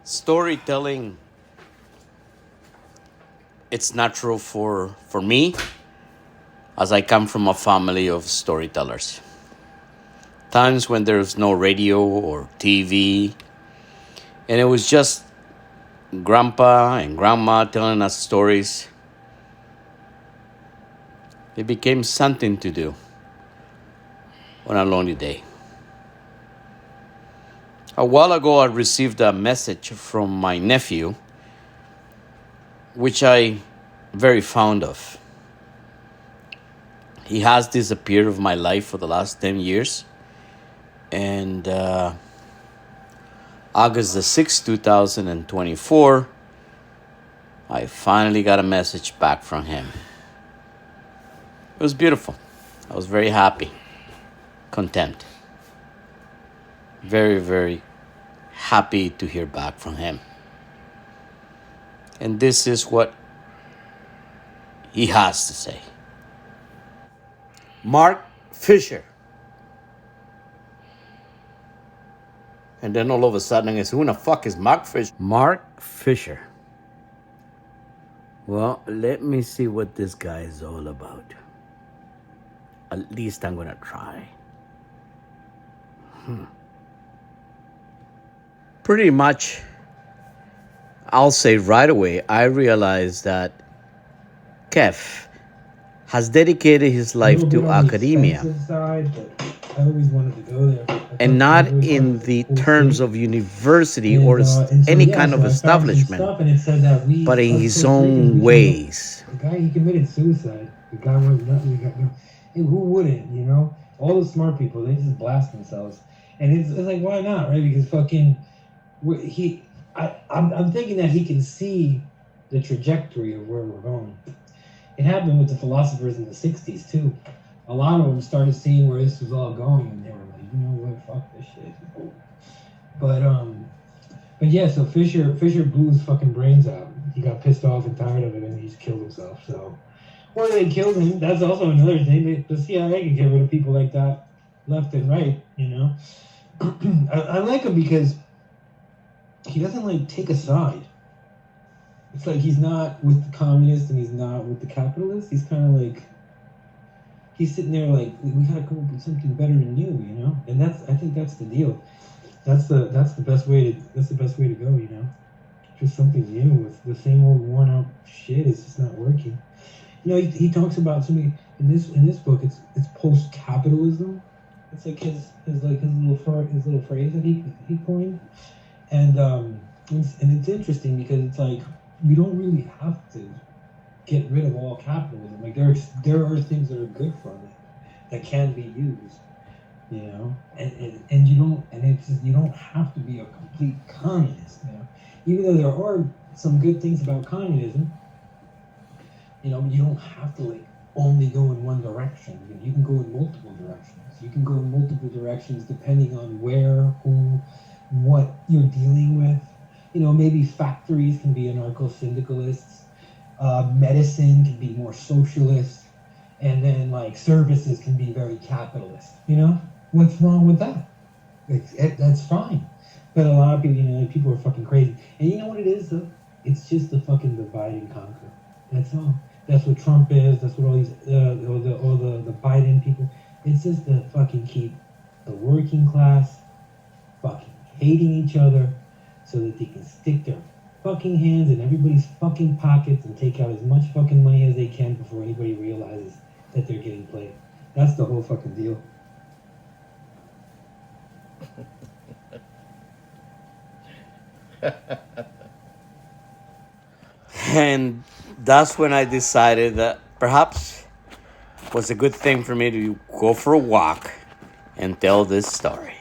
Storytelling, it's natural for me, as I come from a family of storytellers. Times when there's no radio or TV, and it was just grandpa and grandma telling us stories. It became something to do on a lonely day. A while ago, I received a message from my nephew, which I very fond of. He has disappeared of my life for the last 10 years. And August the 6th, 2024, I finally got a message back from him. It was beautiful. I was very happy, content. Very, very happy to hear back from him. And this is what he has to say. Mark Fisher. And then all of a sudden I say, who the fuck is Mark Fisher? Mark Fisher. Well, let me see what this guy is all about. At least I'm gonna try. Pretty much, I'll say right away, I realized that Kev has dedicated his life to academia. I always wanted to go there. And not in the terms of university or any kind of establishment, but in his own ways. The guy, he committed suicide. The guy was nothing. Who wouldn't, you know? All the smart people, they just blast themselves. And it's like, why not, right? Because fucking, I'm thinking that he can see the trajectory of where we're going. It happened with the philosophers in the 60s, too. A lot of them started seeing where this was all going, and they were like, you know what, fuck this shit. But yeah, so Fisher blew his fucking brains out. He got pissed off and tired of it, and he just killed himself. So, or they killed him. That's also another thing. The CIA can get rid of people like that left and right, you know. I like him because he doesn't like take a side. It's like he's not with the communists and he's not with the capitalists. He's kind of like, he's sitting there like, we gotta come up with something better than you, you know. And I think that's the deal. That's the best way to go, you know. Just something new. With the same old worn out shit, it's just not working. You know, he talks about something in this book. It's post capitalism. It's like his little phrase that he coined, and it's interesting because it's like we don't really have to get rid of all capitalism. Like there are things that are good from it that can be used, you know, and you don't have to be a complete communist, you know. Even though there are some good things about communism, you know, you don't have to like only go in one direction. You can go in multiple directions. You can go in multiple directions depending on where, who, what you're dealing with. You know, maybe factories can be anarcho-syndicalists. Medicine can be more socialist, and then like services can be very capitalist. You know, what's wrong with that? That's fine. But a lot of people, you know, like, people are fucking crazy. And you know what it is though? It's just the fucking divide and conquer. That's all. That's what Trump is. That's what all these all the Biden people. It's just to fucking keep the working class fucking hating each other, so that they can stick their fucking hands in everybody's fucking pockets and take out as much fucking money as they can before anybody realizes that they're getting played. That's the whole fucking deal. And that's when I decided that perhaps it was a good thing for me to go for a walk and tell this story.